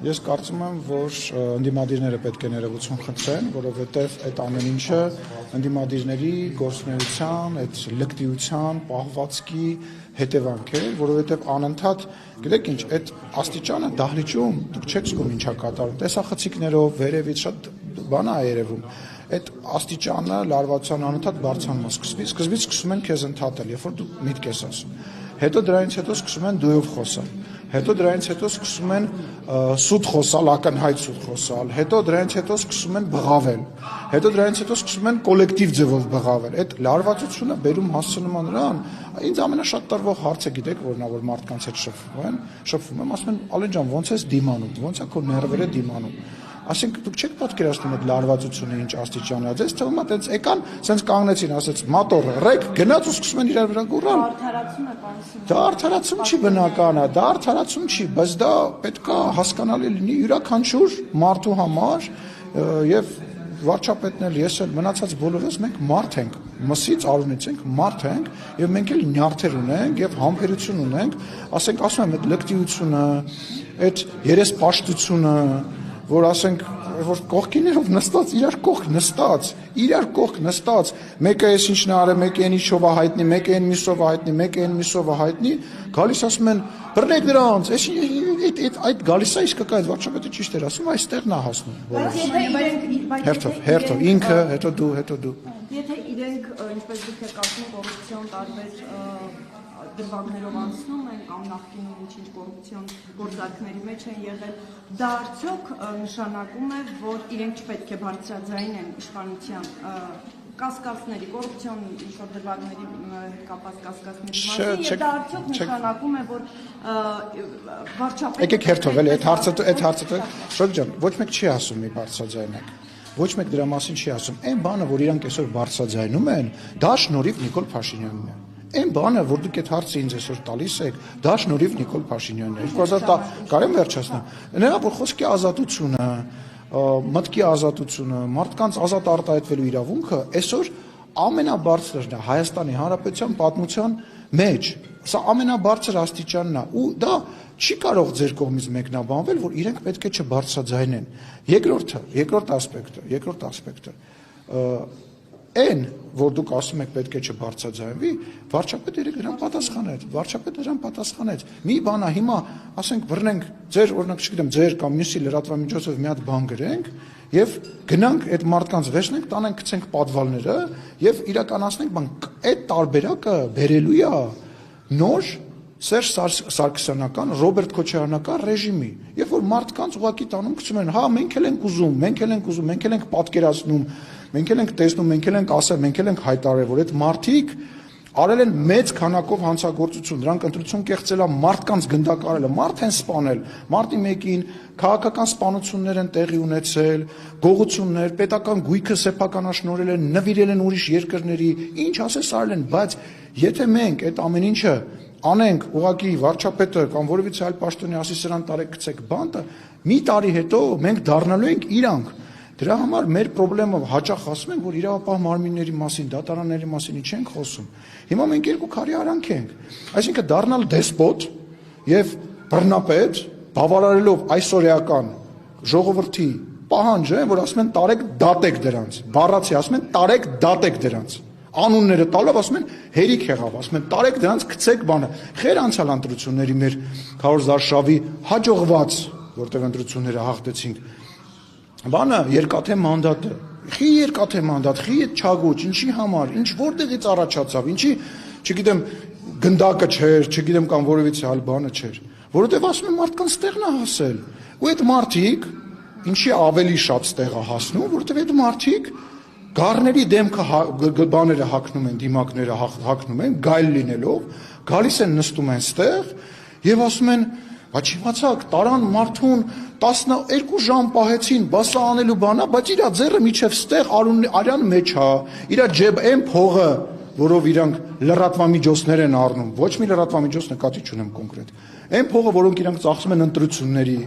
Ես կարծում եմ, որ ընդդիմադիրները պետք է ներողություն խնդրեն, որովհետև այդ ամեն ինչը ընդդիմադիրների գործունեության, այդ լկտիության, պահվածքի հետևանք է, որովհետև անընդհատ, գիտեք ինչ, այդ աստիճանը դահլիճում դուք չեք զգում ինչա կատարում, տեսախցիկներով, վերևից շատ բան է երևում։ Այդ աստիճանը լարվածության անընդհատ բարձրանում է սկզբից սկսում են քեզ ընդհատել, երբ որ դու միտք ես ասում։ Հետո դրանից հետո սկսում են դույով խոսալ։ Հետո դրանից հետո սկսում են սուտ խոսալ, ակնհայտ սուտ խոսալ, հետո դրանից հետո սկսում են բղավել, հետո դրանից հետո սկսում են կոլեկտիվ ձևով բղավել։ Այդ լարվածությունը բերում հասցնում է նրան, ինձ ամենաշատ տարվող հարցը գիտեք որն է, որ մարդկանց հետ շփվում եմ, ասում են Ալեն ջան, ո՞նց ես դիմանում, ո՞նց է քո ներվերը դիմանում։ Այսինքն դուք չեք պատկերացնում այդ լարվածությունը ինչ աստիճան է, ձեզ թվում է տենց եկան, սենց կանգնեցին, ասեց մատոր ռեկ, գնաց ու սկսում են իրար վրա գոռալ։ Դա արդարացում չի բնական է, դա արդարացում չի, բայց դա պետք է հասկանալի լինի յուրաքանչյուր մարդու համար եւ վարչապետն էլ ես էլ մնացած բոլորս մենք մարդ ենք, մսից արունից ենք, մարդ ենք եւ մենք էլ նյարդեր ունենք եւ համբերություն ունենք, ասենք ասում եմ այդ լկտիությունը, այդ երեսպաշտությունը, որ ասենք որ կողքիներով նստած իրար կողք նստած մեկը էս ինչն է արել, մեկը այն ինչով է հայտնի, մեկը այն միսով է հայտնի, մեկը այն միսով է հայտնի, գալիս ասում են բռնեք դրանց, էս այդ գալիս է իսկական այդ վարչապետը ճիշտ էր ասում, այստեղն է հասնում բոլորը։ Հերթով ինքը, հետո դու։ Եթե իրենք ինչպես դուք եք ասում կոռուպցիոն տարբեր դրվագներով անցնում են կամ նախկինում ինչ-ինչ կոռուպցիոն գործարքների մեջ են եղել, դա արդյոք նշանակում է, որ իրենք չպետք է բարձրաձայնեն իշխանության կասկածների, կոռուպցիոն ինչ-որ դրվագների հետ կապված կասկածների մասին, եւ դա արդյոք նշանակում է, որ վարչապետը Եկեք հերթով էլի այդ հարցը Շոտ ջան, ոչ մեկ չի ասում մի բարձրաձայնեք։ Ոչ մեկ դրա մասին չի ասում։ Այն բանը, որ իրանք այսօր բարձրաձայնում են, դա շնորհիվ Նիկոլ Փաշինյանն է։ Այն բանը, որ դուք այդ հարցը ինձ այսօր տալիս եք, դա շնորհիվ Նիկոլ Փաշինյանն է։ 2010 կարեմ վերջացնեմ։ Նրա որ խոսքի ազատությունը, մտքի ազատությունը, մարդկանց ազատ արտահայտվելու իրավունքը այսօր ամենաբարձրն է Հայաստանի Հանրապետության պատմության մեջ։ Սա ամենաբարձր աստիճանն է ու դա չի կարող ձեր կողմից մեկնաբանվել, որ իրենք պետք է չբարձրաձայնեն։ Երկրորդ ասպեկտը Այն, որ դուք ասում եք պետք է չբարձրաձայնվի, վարչապետը դրան պատասխանեց։ Մի բան է հիմա, ասենք բռնենք ձեր, օրինակ չգիտեմ, ձեր կամ մյուսի լրատվամիջոցով մի հատ բան գրենք եւ գնանք այդ մարդկանց վերցնենք, տանենք գցենք պատվալները եւ իրականացնենք բան։ Այդ տարբերակը բերելու է նոր Սերժ Սարգսյանական, Ռոբերտ Քոչարյանական ռեժիմի, երբ որ մարդկանց ուղղակի տանում գցում են, հա, մենք էլ ենք ուզում, մենք էլ ենք պատկերացնում, մենք էլ ենք տեսնում, մենք էլ ենք ասել, մենք էլ ենք հայտարարել, որ այդ մարդիկ արել են մեծ քանակով հանցագործություն, դրանք ընտրություն կեղծել է, մարդկանց գնդակարել է, մարդ են սպանել, մարտի 1-ին քաղաքական սպանություններ են տեղի ունեցել, գողություններ, պետական գույքը սեփականաշնորհել են, նվիրել են ուրիշ երկրների, ինչ ասես արել են, բայց եթե մենք այդ ամեն ինչը անենք ուղղակի վարչապետը կամ որևիցե այլ պաշտոնյա ասի սրան տարեք գցեք բանտը, մի տարի հետո մենք դառնալու ենք իրանք։ Դրա համար մեր խնդրումը հաճախ ասում ենք, որ իրավապահ մարմինների մասին, դատարանների մասին չենք խոսում։ Հիմա մենք երկու քարի արանք ենք։ Այսինքն դառնալ դեսպոտ եւ բռնապետ, բավարարելով այսօրեական ժողովրդի պահանջը, որ ասում են տարեք դատեք դրանց։ Բառացի ասում են տարեք դատեք դրանց։ Անունները տալով ասում են հերիք եղավ, ասում են տարեք դրանց գցեք բանը։ Խեր անցյալ ընտրությունների մեր Քարոզարշավի հաջողված, որտեղ ընտրությունները հաղթեցինք։ Բանը երկաթե մանդատը։ Խի երկաթե մանդատ, խի այդ չագոճ, ինչի համար, ինչ որտեղից առաջացավ, ինչի, չգիտեմ, գնդակը չէր, չգիտեմ կամ որևիցե այլ բանը չէր։ Որովհետև ասում են մարդկանց տեղն է հասել։ Ու այդ մարդիկ ինչի ավելի շատ ստեղ է հասնում, որովհետև այդ մարդիկ գառների դեմքը բաները հակնում են, դիմակները հակնում են, գայլ լինելով, գալիս են նստում են ստեղ եւ ասում են, բայց իմացաք, տարան մարդուն 12 ժամ պահեցին, բա սա անելու բան է, բայց իր ձեռը միջև ստեղ արյան մեջ է, իր ջեբ այն փողը, որով իրանք լրատվամիջոցներ են առնում, ոչ մի լրատվամիջոց նկատի չունեմ կոնկրետ, այն փողը, որոնք իրանք ծախսում են ընտրությունների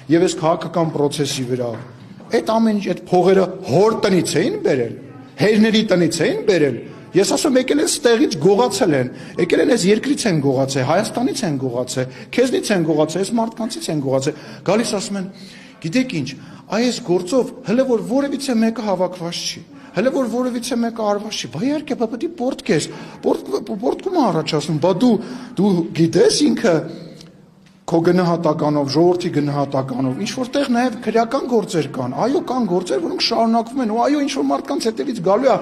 եւ այս քաղաքական process-ի վրա, այդ ամեն ինչ այդ փողերը հոր տնից էին բերել, հերների տնից էին բերել Ես ասում եկել են ստեղից գողացել են, եկել են այս երկրից են գողացել, Հայաստանից են գողացել, քեզնից են գողացել, այս մարդկանցից են գողացել։ Գալիս ասում են, գիտեք ինչ, այս գործով հələ որ որևիցե մեկը հավաքված չի, հələ որ որևիցե մեկը արված չի, բա իհարկե բա պետք է պորտկես, պորտկումը առաջացնում, բա դու գիտես ինքը քո գնահատականով, ժողովրդի գնահատականով, ինչ որտեղ նաև քրեական գործեր կան, այո, կան գործեր, որոնք շարունակվում են, ու այո, ինչ որ մարդկանց հետևից գալու է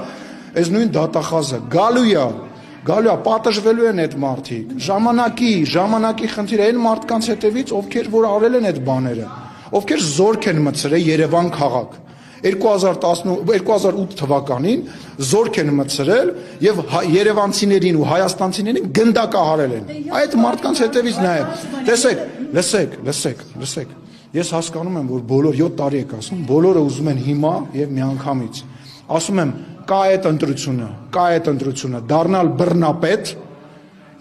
այս նույն դատախազը, գալու է, պատժվելու են այդ մարդիկ, ժամանակի խնդիր է այն մարդկանց հետևից, ովքեր որ արել են այդ բաները, ովքեր զորք են մտցրել Երևան քաղաք 2008 թվականին զորք են մտցրել եւ երևանցիներին ու հայաստանցիներին գնդակահարել են։ Այդ մարդկանց հետևից նայեք, լսեք։ Ես հասկանում եմ, որ բոլոր 7 տարի եք ասում, բոլորը ուզում են հիմա եւ միանգամից։ Ասում եմ, կա այդ ընտրությունը, դառնալ բռնապետ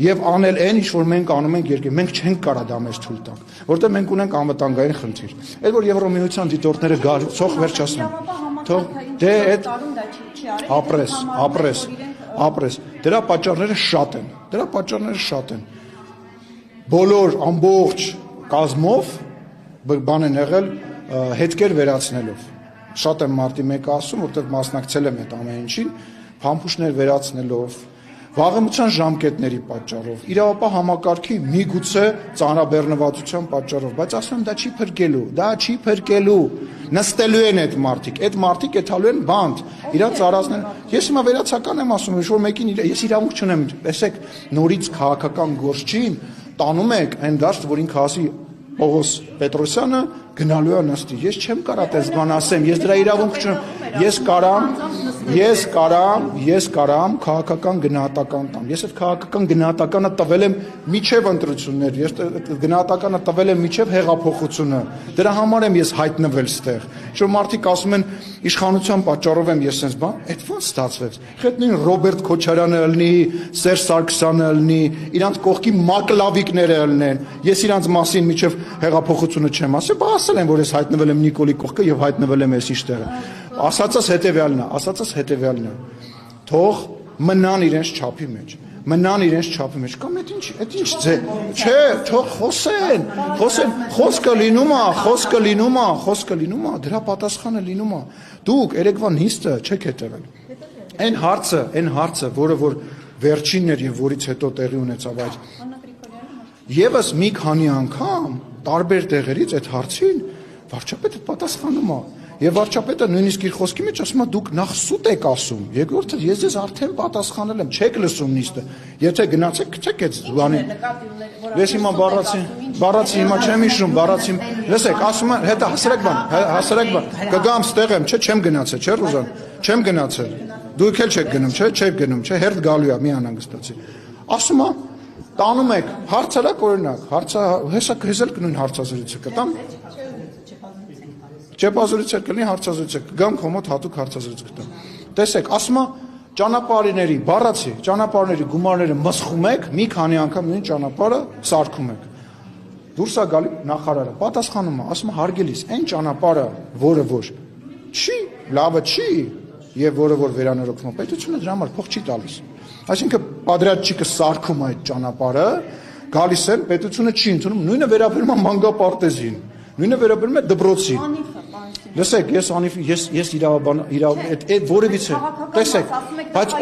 եւ անել այն, ինչ որ մենք անում ենք երկրի, մենք չենք կարա դա մեզ թույլ տանք, որտեղ մենք ունենք անվտանգային խնդիր։ Այդ որ Եվրոմիության դիտորդները ցող վերջացնեն։ Թող դե այդ ապրես։ Դրա պատճառները շատ են։ Բոլոր ամբողջ կազմով բան են եղել հետքեր վերացնելով։ Շատ եմ մարտի մեկը ասում, որտեղ մասնակցել եմ այդ ամեն ինչին, փամփուշտներ վերացնելով, վաղեմության ժամկետների պատճառով, իրավապահ համակարգի միգուցե ծանրաբեռնվածության պատճառով, բայց ասում եմ դա չի փրկելու, նստելու են այդ մարդիկ եթալու են բանտ, իրանց արածն են, ես հիմա վերացական եմ ասում, ինչ որ մեկին ես իրավունք չունեմ, տեսեք, նորից քաղաքական գործչին տանում եք այն դաշտ, որ ինքը ասի Պողոս Պետրոսյանը գնալու է նստի, ես չեմ կարա տես բան ասեմ, ես դրա իրավունք չունեմ, ես կարամ քաղաքական գնահատական տամ, ես այդ քաղաքական գնահատականը տվել եմ միջև ընտրություններ, ես գնահատականը տվել եմ միջև հեղափոխությունը, դրա համար եմ ես հայտնվել ստեղ, ինչ որ մարդիկ ասում են իշխանության պատճառով եմ ես sense բան, այդ ո՞նց ստացվեց, այդ նույն Ռոբերտ Քոչարյանը ելնի, Սերժ Սարգսյանը ելնի, իրանց կողքի մակլավիկները ելնեն, ես իրանց մասին միջև հեղափոխությունը չեմ ասել, բա ասել եմ, որ ես հայտնվել եմ Նիկոլի կողքը եւ հայտնվել եմ այս իշտեղը, ասածս հետեւյալն է, թող մնան իրենց չափի մեջ, կամ այդ ինչ ձե, չէ, թող խոսեն, խոսքը լինում է, դրա պատասխանը լինում է, դուք երեկվա նիստը չեք հետևել, այն հարցը, որը որ վերջինն էր եւ որից հետո տեղի ունեցավ այդ, եւս մի քանի անգամ տարբեր տեղերից այդ հարցին վարչապետը պատասխանում է եւ վարչապետը նույնիսկ իր խոսքի մեջ ասում է դուք նախ սուտ եք ասում երկրորդը ես ձեզ արդեն պատասխանել եմ չեք լսում նիստը եթե գնացեք գցեք այդ բանին ես հիմա բառացի հիմա չեմ հիշում բառացի լսեք ասում է հետո հասարակ բան կգամ ստեղ եմ չէ չեմ գնացել չէ Ռուզան չեմ գնացել դուք էլ չեք գնում չեք գնում չէ հերթ գալու է մի անհանգստացի ասում է տանում եք հարցարակ օրինակ հեսա քեզել կնույն հարցազրույցը կտամ Չեպազորից կլինի հարցազրույցը կգամ քո մոտ հատուկ հարցազրույց կտամ տեսեք ասում է ճանապարհների բառացի ճանապարհների գումարները մսխում եք մի քանի անգամ նույն ճանապարհը սարքում եք դուրս է գալի նախարարը պատասխանում է ասում է հարգելիս այն ճանապարհը որը որ չի լավը չի եւ որը որ վերանորոգվում է պետությունը դրա համար փող չի տալիս այսինքն պատրաստիքը սարքում է այդ ճանապարհը գալիս են պետությունը չի ընդունում նույնը վերաբերում է մանկապարտեզին նույնը վերաբերում է դպրոցին լսեք ես իրավաբան այդ որևիցե տեսեք բայց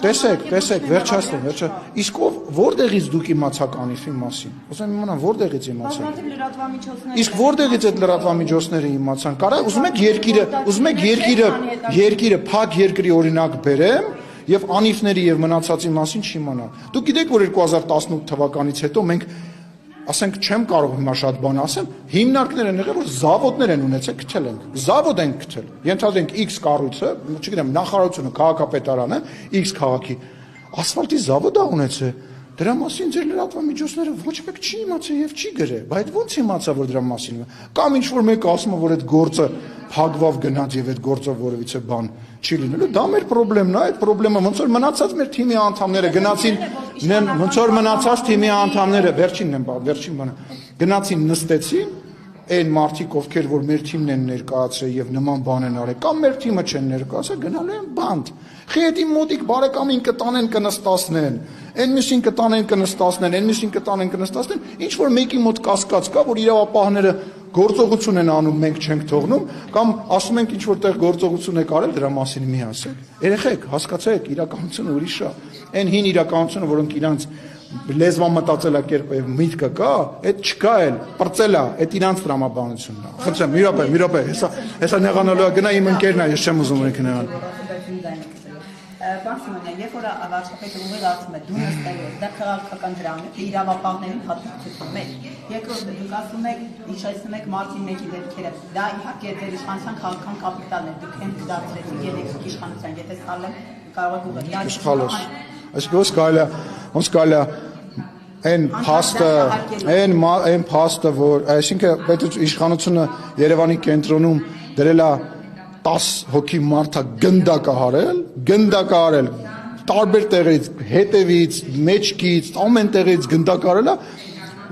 տեսեք վերջացնեմ իսկ որտեղից դուք իմացաք անիֆի մասին ուզում իմանամ որտեղից իմացաք իսկ որտեղից այդ լրատվամիջոցները իմացան կարա ուզում եք երկիրը փակ երկրի օրինակ բերեմ եւ անիֆների եւ մնացածի մասին չիմանալ դուք գիտեք որ 2018 թվականից հետո մենք ասենք չեմ կարող հիմա շատ բան ասեմ, հիմնարկներ են եղել, որ զավոդներ են ունեցել, գտել ենք, զավոդ են գտել, ենթադրենք X կառույցը, չգիտեմ, նախարարությունը, քաղաքապետարանը, X քաղաքի, ասֆալտի զավոդ է ունեցել, դրա մասին ձեր լրատվամիջոցները ոչ մեկ չի իմացել եւ չի գրել, բայց ո՞նց իմացա, որ դրա մասին կամ ինչ որ մեկը ասում է, որ այդ գործը փակվավ գնաց եւ այդ գործով որևիցե բան չի լինելու, դա մեր խնդրեմն է, այդ խնդրեմը ոնց որ մնացած մեր թիմի անդամները գնացին ոնց որ մնացած թիմի անդամները վերջին բանը գնացին նստեցին այն մարդիկ, ովքեր որ մեր թիմն են ներկայացրել եւ նման բան են արել, կամ մեր թիմը չեն ներկայացրել, գնալու են բանդ։ Խեդի մոտիկ բարեկամին կտանեն կնստացնեն, այն մյուսին կտանեն կնստացնեն, այն մյուսին կտանեն կնստացնեն, ինչ որ մեկի մոտ կասկած կա, որ իրավապահները գործողություն են անում, մենք չենք թողնում, կամ ասում ենք ինչ որտեղ գործողություն եք արել, դրա մասին մի ասեք։ Երեխեք, հասկացեք, իրականությունը ուրիշ է։ Այն հին իրականությունը, որոնք իրանց լեզվան մտածելակերպը եւ միտքը կա, այդ չկա էլ, պրծել է, այդ իրանց տրամաբանությունն է։ Խնդրեմ, մի րոպե, հեսա նեղանալու է, գնա իմ ընկերն է, ես չեմ ուզում եք նեղան։ Պարոն Սիմոնյան, երբ որ վարչապետը ուղղացում է դու նստել ես, դա քաղաքական դրամ է, իրավապահներին հատուցում է։ Երկրորդը դուք ասում եք, հիշեցնում եք Մարտին 1-ի դեպքերը, դա իհարկե ձեր իշխանության քաղաքական կապիտալն է, դուք հենց դարձրեցիք երեք իշխանության, եթե սխալ եմ, կարող եք ուղղել։ Այսինքն ոնց կարելի է այն փաստը, որ այսինքն պետք է իշխանությունը Երևանի կենտրոնում դրել է 10 հոգի մարդա գնդակարել, տարբեր տեղից, հետևից, մեջքից, ամեն տեղից գնդակարել է,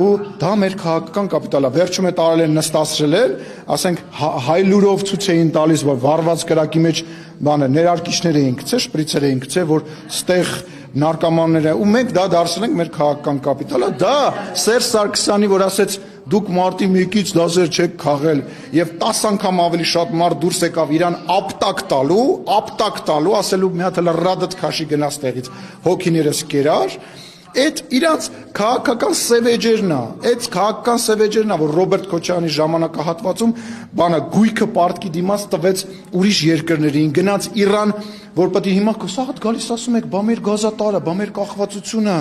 ու դա մեր քաղաքական կապիտալ է։ Վերջում է տարել են նստացրել են, ասենք հայլուրով ցույց էին տալիս, որ վառված կրակի մեջ բանը ներարկիչներ էին գցել, շպրիցեր էին գցել, որ ստեղ նարկոմանները, ու մենք դա դարձրել ենք մեր քաղաքական կապիտալը, դա Սերժ Սարգսյանի, որ ասեց դուք մարտի 1-ից դասեր չեք քաղել եւ 10 անգամ ավելի շատ մարդ դուրս եկավ իրան ապտակ տալու, ասելու մի հատ լրադդ քաշի գնաց տեղից, հոգիներս կերար, այդ իրանց քաղաքական սևեջերն է, որ Ռոբերտ Քոչարյանի ժամանակահատվածում բանը գույքը պարտքի դիմաց տվեց ուրիշ երկրներին, գնաց Իրան, որ պետք է հիմա սաղդ գալիս ասում եք, բա մեր գազատարը, բա մեր կախվածությունը,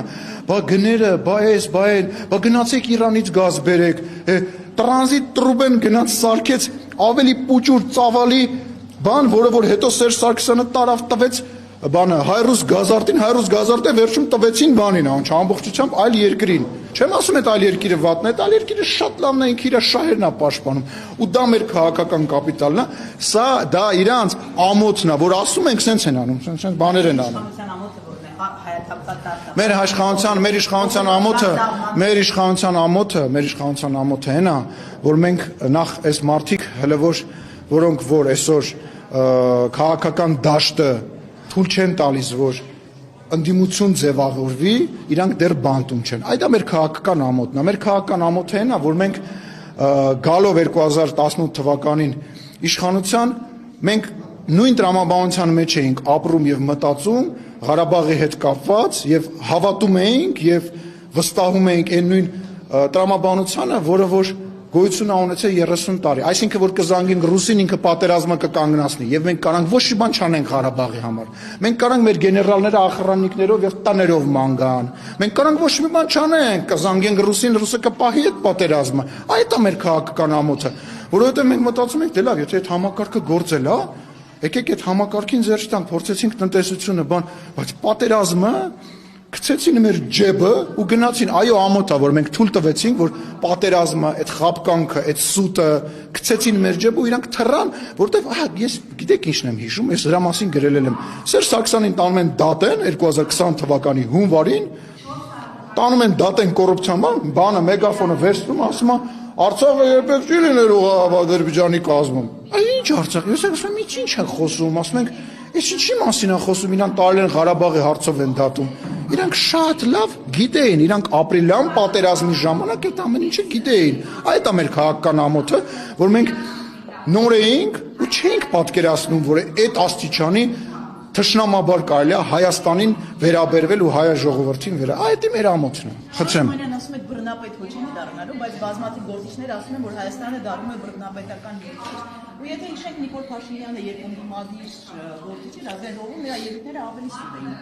բա գները, բա այս, բա այն, բա գնացեք Իրանից գազ բերեք, տրանզիտ տրուբեն գնաց սարքեց ավելի պուճուր ծավալի բան, որը որ հետո Սերժ Սարգսյանը տարավ տվեց բանը հայրուս գազարտին վերջում տվեցին բանին, ամբողջությամբ այլ երկրին։ Չեմ ասում այդ այլ երկիրը վատն է, այլ երկիրը շատ լավն է, ինքը իր շահերն է պաշտպանում, ու դա մեր քաղաքական կապիտալն է, սա դա իրանց ամոթն է, որ ասում ենք սենց են անում, սենց բաներ են անում։ Մեր իշխանության ամոթը հենա, որ մենք նախ այս մարդիկ հələ որոնք որ այսօր քաղաքական դաշտը թույլ չեն տալիս, որ ընդդիմություն ձևավորվի, իրանք դեռ բանտում չեն։ Այդ է մեր քաղաքական ամոթն է։ Մեր քաղաքական ամոթը այն է, որ մենք գալով 2018 թվականին իշխանության, մենք նույն տրամաբանության մեջ էինք ապրում եւ մտածում Ղարաբաղի հետ կապված եւ հավատում էինք եւ վստահում էինք այն նույն տրամաբանությանը, որը որ գոյություն ունեցել 30 տարի, այսինքն որ կզանգենք ռուսին ինքը պատերազմը կկանգնացնի եւ մենք կարանք ոչ մի բան չանենք Ղարաբաղի համար։ Մենք կարանք մեր գեներալները ախրանիկներով եւ տաներով ման գան։ Մենք կարանք ոչ մի բան չանենք, կզանգենք ռուսին, ռուսը կպահի այդ պատերազմը։ Այդ է մեր քաղաքական ամոթը, որովհետեւ մենք մտածում ենք, դե լավ, եթե այդ համակարգը գործել է, եկեք այդ համակարգին ձեռք տանք, փորձեցինք տնտեսությունը, բան, բայց պատերազմը գցեցին մեր ջեբը ու գնացին, այո, ամոթ է, որ մենք թույլ տվեցինք, որ պատերազմը, այդ խաբկանքը, այդ սուտը գցեցին մեր ջեբը ու իրանք թռան, որտեվ ես գիտեք ինչն եմ հիշում, ես դրա մասին գրել եմ։ Սերժ Սարգսյանին տանում են դատեն 2020 թվականի հունվարին, տանում են դատեն կոռուպցիան, բանը մեգաֆոնը վերցնում, ասում է Արցախը երբեք չի լինելու Ադրբեջանի կազմում։ Ինչ Արցախ, ես ասում եմ, ինչ են խոսում, ասում ենք, ես ինչի մասին են խոսում, իրան տարել են Ղարաբաղի հարցով են դատում։ Իրանք շատ լավ գիտեին, իրանք ապրիլյան պատերազմի ժամանակ այդ ամեն ինչը գիտեին։ Այդ է մեր քաղաքական ամոթը, որ մենք նոր էինք ու չէինք պատկերացնում, որ այդ աստիճանի թշնամաբար կարելի է Հայաստանին վերաբերվել ու հայ ժողովրդին այդ է մեր ամոթն է։ Խնդրեմ։ Ասում եք բռնապետ ոչինչ դառնալու, բայց բազմաթիվ գործիչներ ասում են, որ Հայաստանը դառնում է բռնապետական երկիր։ Ու եթե հիշենք Նիկոլ Փաշինյանը երկու գործիչ էր, ազգային նրա ելույթները ավելի սուտ էին։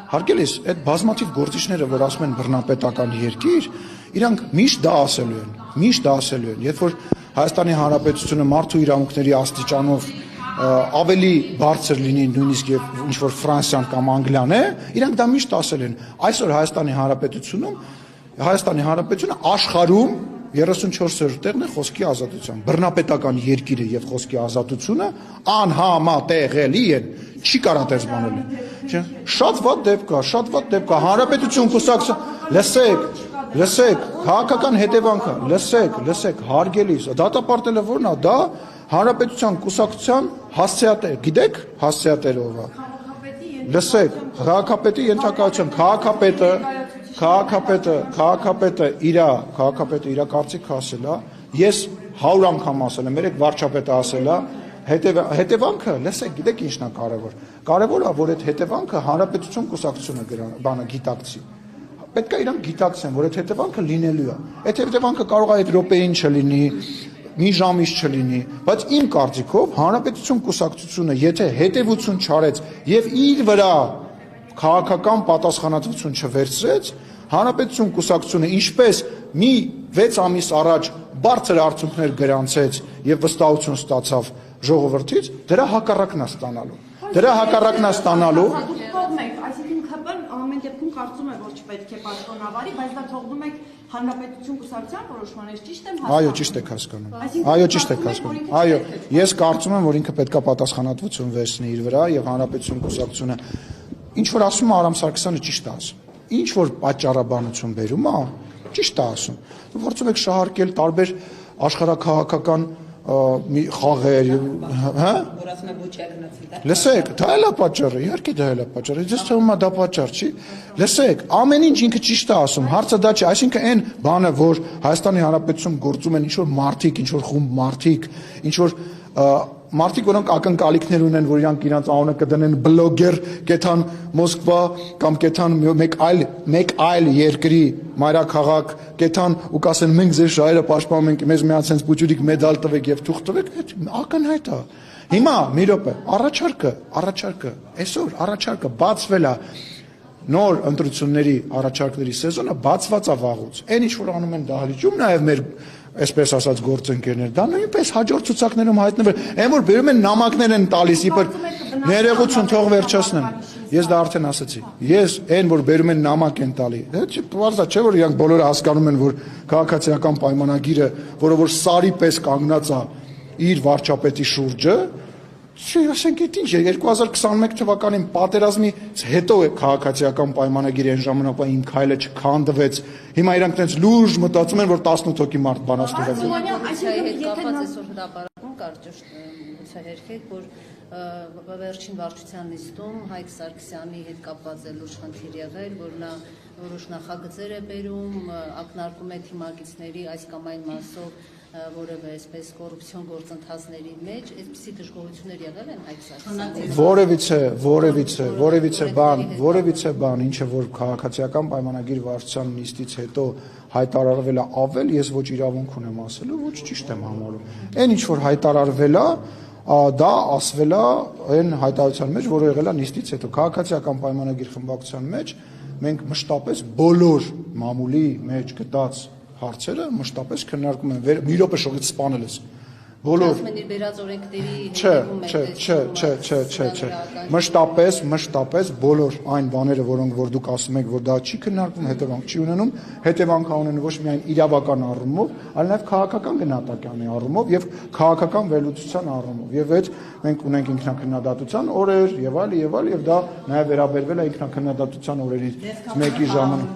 Հարգելիս, այդ բազմաթիվ գործիչները, որ ասում են բռնապետական երկիր, իրանք միշտ դա ասելու են, երբ որ Հայաստանի Հանրապետությունը մարդու իրավունքների աստիճանով ավելի բարձր լինի նույնիսկ եւ ինչ որ Ֆրանսիան կամ Անգլիան է, իրանք դա միշտ ասել են։ Այսօր Հայաստանի Հանրապետությունը աշխարհում 34-րդ տեղն է խոսքի ազատության։ Բռնապետական երկիրը եւ խոսքի ազատությունը անհամատեղելի են։ Չի կարա դες բանել։ Շատ վատ դեպք կա, Հանրապետություն կուսակցություն, լսեք, Լսեք, քաղաքական հետևանքը, լսեք, հարգելիս, դատապարտելը ո՞րն է, դա հանրապետության կուսակցության հասցեատեր, գիտեք հասցեատերը ով է։ Լսեք, քաղաքապետի ենթակայություն, քաղաքապետը իր կարծիքը ասել է, ես 100 անգամ ասել եմ, երեք վարչապետը ասել է, հետևանքը, լսեք, գիտեք ինչն է կարևոր։ Կարևորը, որ այդ հետևանքը հանրապետություն կուսակցությունը բանը գիտակցի։ Պետք է իրանք գիտակցեն, որ այդ հետևանքը լինելու է։ Այդ հետևանքը կարող է այդ րոպեին չլինի, մի ժամից չլինի, բայց իմ կարծիքով հանրապետություն կուսակցությունը եթե հետևություն չարեց եւ իր վրա քաղաքական պատասխանատվություն չվերցրեց, հանրապետություն կուսակցությունը ինչպես մի 6 ամիս առաջ բարձր արդյունքներ գրանցեց եւ վստահություն ստացավ ժողովրդից, դրա հակառակն է ստանալու։ Դրա հակառակն է ստանալու։ Այսինքն ԿՊ-ն ամեն դեպքում կարծում է, որ չպետք է պաշտոնավարի, բայց դա թողնում եք հանրապետություն կուսակցության որոշման, ես ճիշտ եմ հասկանում։ Այո, ճիշտ եք հասկանում։ Այո, ճիշտ եք հասկանում։ Այո, ես կարծում եմ, որ ինքը պետքա պատասխանատվություն վերցնի իր վրա եւ հանրապետություն կուսակցությունը ինչ որ ասում է Արամ Սարգսյանը ճիշտ է ասում։ Ինչ որ պատճառաբանություն բերում է, ճիշտ է ասում։ Որտեղ եք շահարկել տարբեր աշխարհակաղակական մի խաղեր, հա? Որ ասում եմ ոչ եկնացի դա։ Լսեք, դա էլ է պատճառը, իհարկե դա էլ է պատճառը։ Ես թվում է դա պատճառ չի։ Լսեք, ամեն ինչ ինքը ճիշտ է ասում, հարցը դա չի, այսինքն այն բանը, որ Հայաստանի Հանրապետություն գործում են ինչ որ մարդիկ, ինչ որ խումբ մարդիկ, ինչ որ մարդիկ, որոնք ակնկալիքներ ունեն, որ իրանք անունը կդնեն բլոգեր, կեթան Մոսկվա կամ կեթան մեկ այլ երկրի մայրաքաղաք, կեթան ու կասեն մենք ձեր շահերը պաշտպանում ենք, մեզ մի հատ բուջուրիկ մեդալ տվեք եւ թուղթ տվեք, ակնհայտ է։ Հիմա մի րոպե, առաջարկը, այսօր առաջարկը բացվել է նոր ընտրությունների առաջարկների սեզոնը բացված է վաղուց։ Այն ինչ որ անում են դահլիճում, նաեւ մեր այսպես ասած գործընկերներ, դա նույնպես հաջորդ ցուցակներում հայտնվել։ Այն որ բերում են նամակներ են տալիս, իբր ներողություն թող վերջացնեմ։ Ես դա արդեն ասացի։ Ես այն որ բերում են նամակ են տալի։ Դա չէ որ իրանք բոլորը հասկանում են, որ քաղաքացիական պայմանագիրը, որը որ սարի պես կանգնած է իր վարչապետի շուրջը, ասենք ինչ է 2021 թվականին պատերազմից հետո է քաղաքացիական պայմանագիրը այն ժամանակվա իմ քայլը չքանդվեց։ Հիմա իրանք տենց լուրջ մտածում են, որ 18 հոգի մարդ բանաստուղեց։ Հետ կապված այսօր հրապարակում կար ճիշտ հերքեք, որ վերջին վարչության նիստում Հայկ Սարգսյանի հետ կապված է լուրջ խնդիր եղել, որ նա որոշ նախագծեր է բերում, ակնարկում է թիմակիցների այս կամ այն մասով որևէ այսպես կոռուպցիոն գործընթացների մեջ, այսպիսի դժգոհություններ եղել են Հայկ Սարգսյանի։ Որևիցե բան, ինչը որ քաղաքացիական պայմանագիր վարչության նիստից հետո հայտարարվել է ավել, ես ոչ իրավունք ունեմ ասելու, ոչ ճիշտ եմ համարում։ Այն ինչ որ հայտարարվել է, դա ասվել է այն հայտարարության մեջ, որը եղել է նիստից հետո քաղաքացիական պայմանագիր խմբակցության մեջ մենք մշտապես բոլոր մամուլի մեջ գտած հարցերը մշտապես քննարկում են մի րոպե շողից սպանել ես բոլոր մշտապես բոլոր այն բաները որոնք որ դուք ասում եք որ դա չի քննարկվում հետևանք չի ունենում հետևանք ունեն ոչ միայն իրավական առումով այլ նաև քաղաքական գնահատականի առումով եւ քաղաքական վերլուծության առումով եւ այդ մենք ունենք ինքնակնդատության օրեր եւ այլ եւ դա նաև վերաբերվել է ինքնակնդատության օրերից մեկի ժամանակ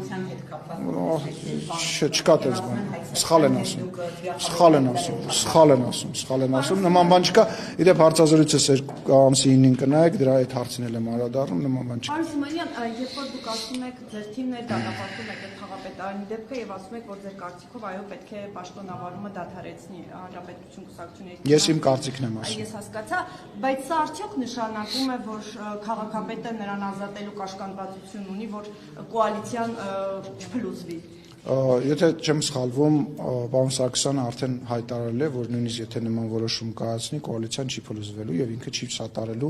չկա դες բան սխալ են ասում նման բան չկա իդեպ հարցազրույցս ամսի 9-ին կնայեք դրա այդ հարցին էլ եմ անդրադառնում նման բան չկա Պարոն Սիմոնյան, երբ որ դուք ասում եք ձեր թիմն է դատապարտում եք այդ խաղապետարանի դեպքը եւ ասում եք որ ձեր կարծիքով այո պետք է պաշտոնավարումը դադարեցնի հանրապետություն կուսակցությունների Ես իմ կարծիքն եմ ասում Ես հասկացա, բայց սա արդյոք նշանակում է որ քաղաքապետը նրան ազատելու կաշկանդվածություն ունի որ կոալիցիան չփլուզվի Եթե չեմ սխալվում, պարոն Սարգսյանը արդեն հայտարարել է, որ նույնիսկ եթե նման որոշում կայացնի, կոալիցիան չի փլուզվելու եւ ինքը չի սատարելու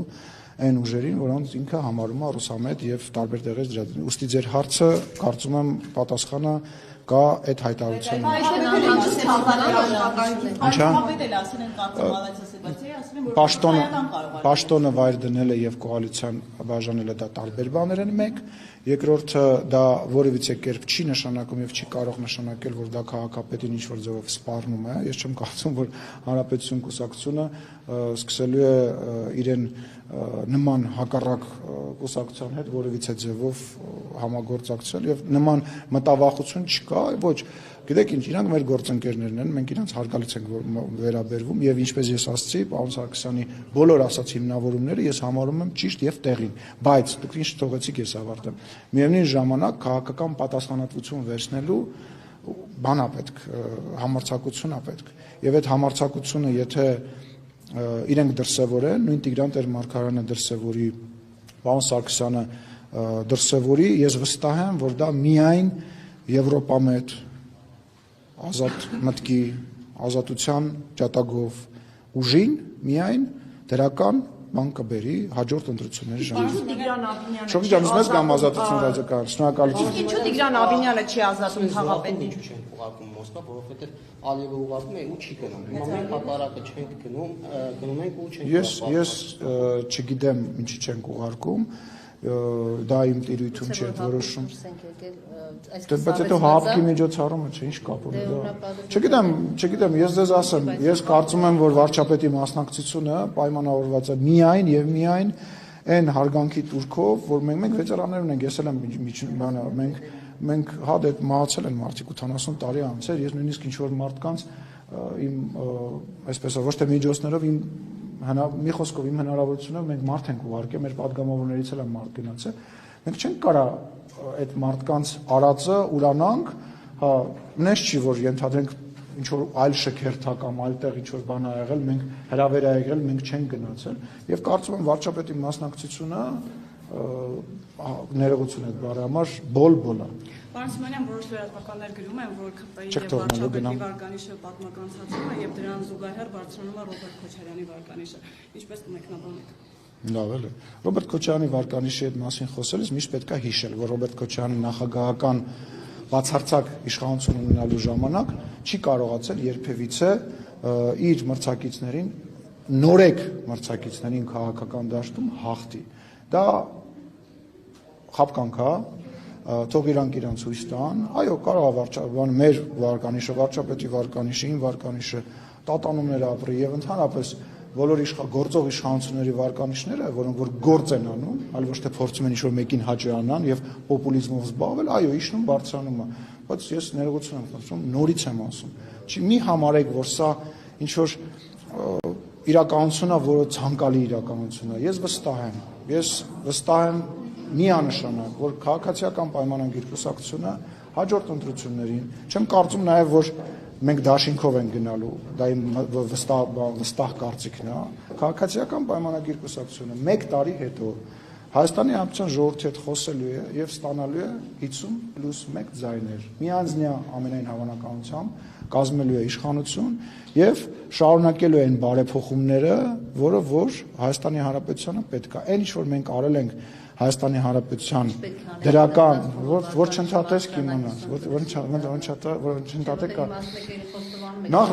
այն ուժերին, որոնց ինքը համարում է ռուսամետ եւ տարբեր տեղից դրած։ Ուստի ձեր հարցը, կարծում եմ, պատասխանը կա այդ հայտարարությանը։ Պաշտոնը վայր դնել է եւ կոալիցիան բաժանել է դա տարբեր բաներ են մեկ երկրորդը դա որևիցե կերպ չի նշանակում եւ չի կարող նշանակել որ դա քաղաքապետին ինչ որ ձևով սպառնում է ես չեմ կարծում որ հանրապետություն կուսակցությունը սկսելու է իրեն նման հակառակ կուսակցության հետ որևիցե ձևով համագործակցել եւ նման մտավախություն չկա, ոչ, գիտեք ինչ, իրանք մեր գործընկերներն են, մենք իրանց հարգալից ենք վերաբերվում եւ ինչպես ես ասացի, պարոն Սարգսյանի բոլոր ասած հիմնավորումները ես համարում եմ ճիշտ եւ տեղին, բայց դուք ինչ թողեցիք ես ավարտեմ։ Միևնույն ժամանակ քաղաքական պատասխանատվություն վերցնելու բան է պետք, համարձակություն է պետք։ Եվ այդ համարձակությունը, եթե իրենք դրսևորեն, նույն Տիգրան Տեր-Մարգարյանը դրսևորի, պարոն Սարգսյանը դրսևորի, ես վստահ եմ, որ դա միայն Եվրոպամետ, ազատ մտքի, ազատության ջատագով ուժին միայն դրական բան կբերի հաջորդ ընտրությունների ժամանակ։ Շոկի ջան, մեզ կամ ազատություն ռադիկալ, շնորհակալություն։ Ինչու Տիգրան Աբինյանը չի ազատում քաղաքապետին։ Ինչու չեն ուղարկում Մոսկվա, որովհետև Ալիևը ուղարկում է ու չի գնում։ Հիմա մենք հակառակը չենք գնում ենք ու չենք։ Ես չգիտեմ ինչի չենք ուղարկում, դա իմ տիրույթում չէ որոշում։ Բայց հետո հավքի միջոցառումը չէ, ինչ կապ ունի դա։ Չգիտեմ, ես ձեզ ասեմ, ես կարծում եմ, որ վարչապետի մասնակցությունը պայմանավորված է միայն եւ միայն այն հարգանքի տուրքով, որ մենք վետերաններ ունենք, ես էլ եմ մենք հատ այդ մահացել են մարդիկ 80 տարի անց, ես նույնիսկ ինչ որ մարդկանց իմ այսպես ոչ թե միջոցներով իմ մի խոսքով իմ հնարավորությունով մենք մարդ ենք ուղարկել, մեր падգամավորներից էլ են մարդ գնացել, մենք չենք կարա այդ մարդկանց արածը ուրանանք, հա, նես չի, որ ենթադրենք ինչ որ այլ շքերթա կամ այլտեղ ինչ որ բան ա եղել, մենք հրավեր ա եղել, մենք չենք գնացել, եւ կարծում եմ վարչապետի մասնակցությունը ներողություն եք բարի համար բոլ է։ Պարոն Սիմոնյան, որոշ լրատվականներ գրում են, որ ԿՊ-ի եւ վարչապետի վարկանիշը պատմականացվում է եւ դրան զուգահեռ բարձրանում է Ռոբերտ Քոչարյանի վարկանիշը։ Ինչպես կմեկնաբանեք։ Լավ էլի։ Ռոբերտ Քոչարյանի վարկանիշի հետ մասին խոսելիս միշտ պետք է հիշել, որ Ռոբերտ Քոչարյանը նախագահական բացարձակ իշխանություն ունենալու ժամանակ չի կարողացել երբևիցե իր մրցակիցներին նորեկ մրցակիցներին քաղաքական դաշտում հաղթի։ Դա խաբկանք է, թող իրանք ցույց տան, այո, կարող է վարչապետը մեր վարկանիշը, վարչապետի վարկանիշը, իմ վարկանիշը տատանումներ ապրի եւ ընդհանրապես բոլոր գործող իշխանությունների վարկանիշները, որոնք որ գործ են անում, այլ ոչ թե փորձում են ինչ-որ մեկին հաջողանան եւ պոպուլիզմով զբաղվել, այո, իջնում բարձրանում է, բայց ես ներողություն եմ խնդրում, նորից եմ ասում, չի մի համարեք, որ սա ինչ-որ իրականություն է, որը ցանկալի իրականություն է, ես վստահ եմ միանշանակ, որ քաղաքացիական պայմանագիր կուսակցությունը հաջորդ ընտրություններին, չեմ կարծում նաև, որ մենք դաշինքով ենք գնալու, դա իմ վստահ կարծիքն է, քաղաքացիական պայմանագիր կուսակցությունը 1 տարի հետո Հայաստանի Հանրապետության ժողովրդի հետ խոսելու է եւ ստանալու է 50+1 ձայներ։ Միանձնյա ամենայն հավանականությամբ կազմելու է իշխանություն եւ շարունակելու է այն բարեփոխումները, որը որ Հայաստանի Հանրապետությանը պետք է։ Այն ինչ որ մենք արել ենք Հայաստանի Հանրապետության դրական, որ չընդհատես կիմանաս, որ չընդհատեք նախ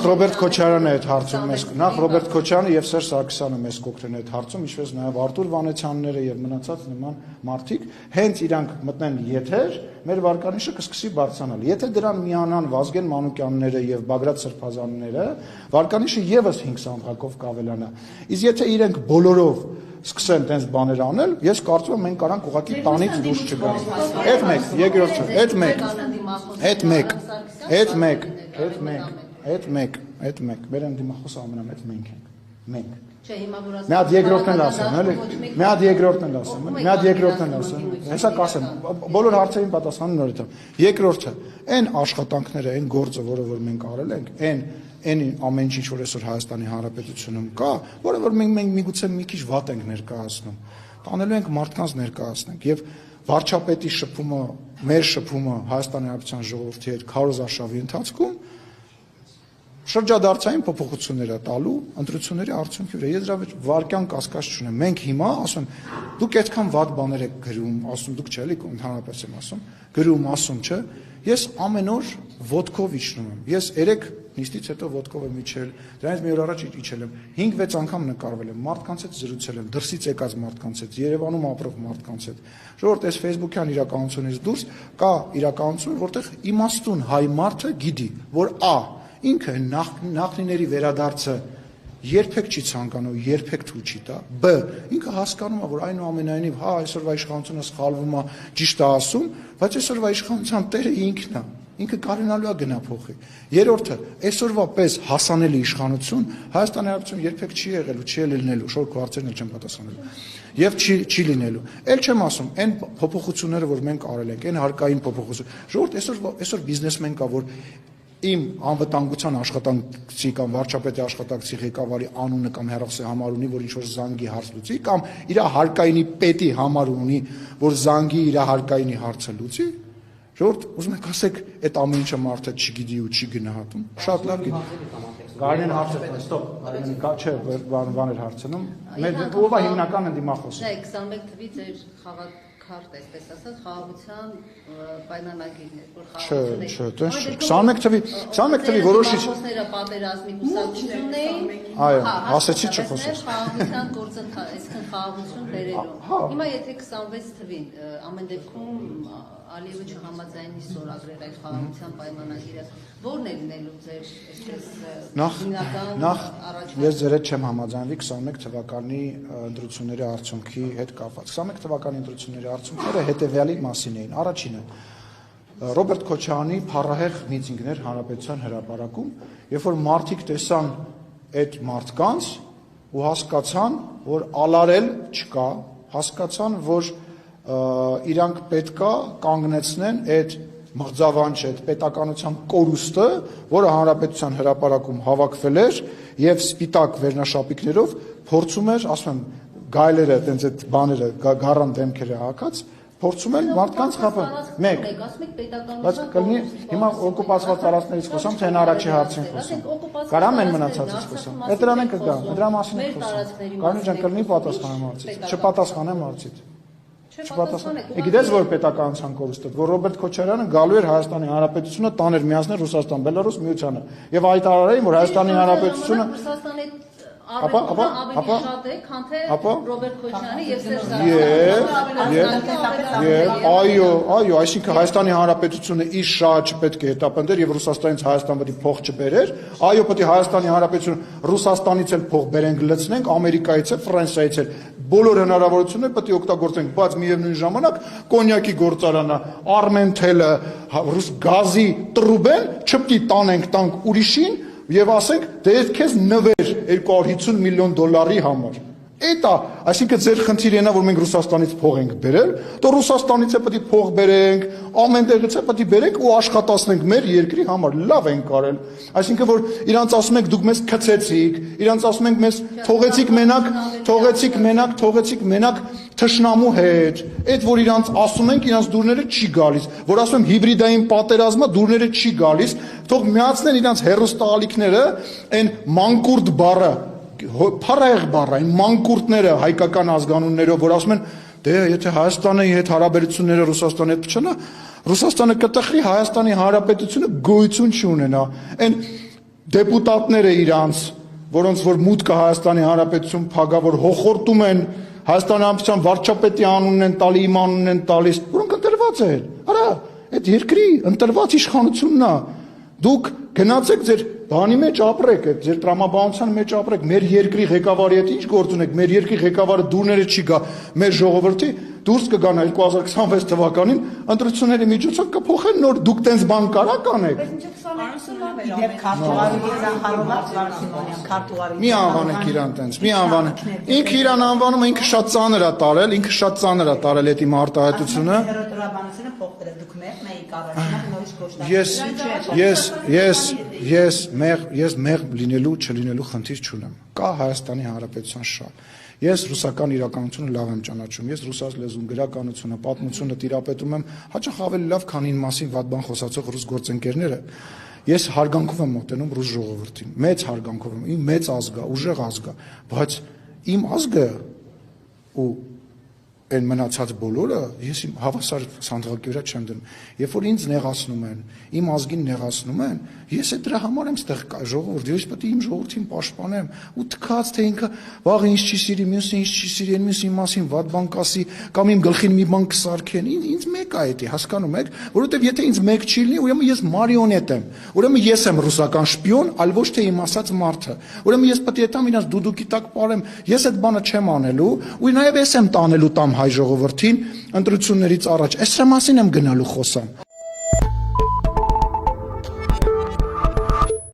Ռոբերտ Քոչարյանը այդ հարցում մեզ, նախ Ռոբերտ Քոչարյանը եւ Սերժ Սարգսյանը մեզ կօգնեն այդ հարցում, ինչպես նաեւ Արտուր Վանեցյանները եւ մնացած նման մարդիկ, հենց իրանք մտնեն եթեր, մեր վարկանիշը կսկսի բարձրանալ։ Եթե դրան միանան Վազգեն Մանուկյանները եւ Բագրատ Սրբազանները, վարկանիշը եւս 5 սանդղակով կավելանա։ Իսկ եթե իրենք բոլորով սկսեն տենց բաներ անել, ես կարծում եմ մենք կարանք ուղղակի տանից դուրս չգանք։ Այդ մեկ, երկրորդը, այդ մեկ, մեր ընդդիմախոսը ամենամեծ մենք ենք։ Մենք։ Չէ, հիմա որ Մի հատ երկրորդն ասեմ, էլի։ Մի հատ երկրորդն ասեմ։ Հեսա կասեմ, բոլոր հարցերին պատասխանը նորից եմ։ Երկրորդը, այն աշխատանքները, այն գործը, որը մենք արել ենք, այն ամեն ինչ որ այսօր Հայաստանի Հանրապետությունում կա, որը որ մենք միգուցե մի քիչ վատ ենք ներկայացնում։ Տանելու ենք մարդկանց ներկայացնենք եւ վարչապետի շփումը, մեր շփումը Հայաստանի Հանրապետության ժողովրդի հետ քարոզարշավի ընթացքում շրջադարձային փոփոխություններ է տալու ընտրությունների արդյունքի վրա։ Ես դրա վարկյան կասկած չունեմ։ Մենք հիմա ասում դուք այդքան վատ բաներ եք գրում, ասում դուք չէ՞ էլի ընդհանրապես եմ ասում, գրում ասում չէ։ Ես ամեն օր ոդկով իջնում եմ։ Ես 3 նիստից հետո ոդկով եմ իջել, դրանից մի օր առաջ իջել եմ, 5-6 անգամ նկարվել եմ, մարդկանց հետ զրուցել եմ, դրսից եկած մարդկանց հետ, Երևանում ապրող մարդկանց հետ։ Ժողովուրդ, այս Facebook-յան իրականությունից դուրս կա իրականություն, որտեղ իմաստուն հայ մարդը գիտի, որ ինքը նախնիների վերադարձը երբեք չի ցանկանում, երբեք թույլ չի տա։ B. Ինքը հասկանում է, որ այնուամենայնիվ, հա, այսօրվա իշխանությունը սխալվում է, ճիշտ է ասում, բայց այսօրվա իշխանության տերը ինքն է։ Ինքը կարողանալու է գնա փոխի։ Երրորդը, այսօրվա պես հասանելի իշխանություն Հայաստանի Հանրապետությունում երբեք չի եղել ու չի լինելու, շոր քվարցերն էլ չեն պատասխանելու։ Եվ չի լինելու։ Էլ չեմ ասում, այն փոփոխությունները, որ մենք արել ենք, այն հարկային փոփոխություն։ Ժողովուրդ, այսօր բիզնեսմեն կա, որ իմ անվտանգության աշխատակցի կամ վարչապետի աշխատակցի ղեկավարի անունը կամ հեռախոսի համար ունի, որ ինչ-որ զանգի հարց լուծի, կամ իր հարկայինի պետի համար ունի, որ զանգի իր հարկայինի հարցը լուծի։ Ժողովուրդ, ուզում եք ասեք, այդ ամեն ինչը մարդը չգիտի ու չի գնահատում։ Շատ լավ գիտի։ Գարնեն հարցը, ստոպ, կա չէ, բաներ հարցնում։ Մեր ով է հիմնական ընդդիմախոսը։ Չէ, 21 թվի ձեր խաղաքարտ, այսպես ասած, խաղաղության պայմանագիրն էր, որ խաղաղությունը։ Չէ, 21 թվի որոշիչ Խոսները պատերազմի կուսակցությունն էին։ Այո, ասեցի չխոսես։ Խաղաղության գործընթաց, այսինքն խաղաղություն բերելու։ Հիմա եթե 26 թվին ամեն դեպքում Ալիևը չհամաձայնի ստորագրել այդ խաղաղության պայմանագիրը, ո՞րն է լինելու ձեր այսպես Նախ ես ձեր հետ չեմ համաձայնվի 21 թվականի ընտրությունների արդյունքի հետ կապված։ 21 թվականի ընտրությունների արդյունքները հետևյալի մասին էին։ Առաջինը Ռոբերտ Քոչարյանի փառահեղ միտինգներ Հանրապետության հրապարակում, երբ որ մարդիկ տեսան այդ մարդկանց ու հասկացան, որ ալարել չկա, հասկացան, որ իրանք պետքա կանգնեցնեն այդ մղձավանջ այդ պետականության կորուստը, որը հանրապետության հրապարակում հավաքվել էր եւ սպիտակ վերնաշապիկներով փորձում էր, ասում եմ, գայլերը, այտենց այդ բաները, գառան դեմքերը հակած, փորձում են մարդկանց խփել։ Մեկ։ Բայց կլինի հիմա օկուպացված տարածքներից խոսամ, թե այն առաջի հարցին խոսամ։ Կարամ են մնացածից խոսամ։ Այդ դրան են կգա, դրա մասին ենք խոսում։ Կարնի ջան, կլինի պատասխանեմ հարցից։ Չպատասխանեմ հարցից։ Գիտես որ պետականության կորուստը, որ Ռոբերտ Քոչարյանը գալու էր Հայաստանի Հանրապետությունը տաներ միացնել Ռուսաստան, Բելարուս միությանը եւ հայտարարեին, որ Հայաստանի Հանրապետությունը ավելի շատ է, քան թե Ռոբերտ Քոչարյանը եւ Սերժ Այո, այսինքն Հայաստանի Հանրապետությունը իր շահը չպետք է հետապնդեր եւ Ռուսաստանից Հայաստան պետք է փող չբերեր, այո, պետք է Հայաստանի Հանրապետությունը Ռուսաստանից էլ փող բերենք լցնենք, Ամերիկայից էլ, Ֆրանսիայից էլ բոլոր հնարավորությունները պետք է օգտագործենք, բայց միևնույն ժամանակ կոնյակի գործարանը, Armentel-ը, ռուս գազի տրուբեն չպետք է տանք ուրիշին եւ ասենք դե քեզ նվեր 250 միլիոն դոլարի համար։ Էտա, այսինքն ձեր խնդիրն է, որ մենք Ռուսաստանից փող ենք բերել, դե Ռուսաստանից է պետք է փող բերենք, ամեն տեղից է պետք է բերենք ու աշխատացնենք մեր երկրի համար, լավ ենք արել։ Այսինքն որ իրանց ասում եք դուք մեզ քցեցիք, իրանց ասում ենք մեզ թողեցիք մենակ թշնամու հետ, այդ որ իրանց ասում ենք, իրանց դուրները չի գալիս, որ ասում եմ հիբրիդային պատերազմը դուրները չի գալիս, թող միացնեն իրանց հերոստալիքները, այն մանկուրտ բառը փառահեղ բառ, այն մանկուրտները հայկական ազգանուններով, որ ասում են, դե եթե Հայաստանը հետ հարաբերությունները Ռուսաստանի հետ փչանա, Ռուսաստանը կտխրի, Հայաստանի Հանրապետությունը գոյություն չունենա։ Այն դեպուտատները իրանց, որոնց որ մուտքը Հայաստանի Հանրապետություն փագա, որ հոխորտում են Հայաստանի Հանրապետության վարչապետի անունն են տալի, իմ անունն են տալիս, որոնք ընտրված են։ Արա, այդ երկրի ընտրված իշխանությունն է։ Դուք գնացեք ձեր բանի մեջ ապրեք, ձեր տրամաբանության մեջ ապրեք, մեր երկրի ղեկավարի հետ ինչ գործ ունեք, մեր երկրի ղեկավարը դուրները չի գա, մեր ժողովրդի դուրս կգան 2026 թվականին ընտրությունների միջոցով կփոխեն նոր դուք տենց բան կարակ անեք։ Իդեպ քարտուղարի Գեզախարովը Վարսիմոնյան քարտուղարի մի անվանեք իրան տենց, մի անվանեք։ Ինքը իրան անվանում է, ինքը շատ ծանր է տարել, այդ իմ արտահայտությունը։ Հերոտրաբանությունը փոխվել է, դուք մեղմ էիք առաջինակ նորից կոշտացել։ Ես մեղմ լինելու չլինելու խնդիր չունեմ։ Կա Հայաստանի Հանրապետության շահ։ Ես ռուսական իրականությունը լավ եմ ճանաչում։ Ես ռուսաց լեզուն, գրականությունը, պատմությունը տիրապետում եմ, հաճախ ավելի լավ, քան ին մասին վատ բան խոսացող ռուս գործընկերները։ Ես հարգանքով եմ մոտենում ռուս ժողովրդին, մեծ հարգանքով եմ, իմ մեծ ազգ է, ուժեղ ազգ է, բայց իմ ազգը ու այն մնացած բոլորը ես իմ հավասար սանդղակի վրա չեմ դնում։ Երբ որ ինձ նեղացնում են, իմ ազգին նեղացնում են, ես է դրա համար եմ ստեղ ժողովուրդ, ես պետք է իմ ժողովրդին պաշտպանեմ ու թքած թե ինքը վաղը ինձ չի սիրի, մյուսը ինձ չի սիրի, մյուսը իմ մասին վատ բան կասի կամ իմ գլխին մի բան կսարքեն, ինձ մեկ է դա, հասկանում եք, որովհետև եթե ինձ մեկ չի լինի, ուրեմն ես մարիոնետ եմ, ուրեմն ես եմ ռուսական շպիոն, այլ ոչ թե իմ ասած մարդը, ուրեմն ես պետք է տամ իրաց դուդուկի տակ պարեմ, ես այդ բանը չեմ անելու ու նաև ես եմ տանելու տամ հայ ժողովրդին ընտրություններից առաջ, այս մասին եմ գնալու խոսամ։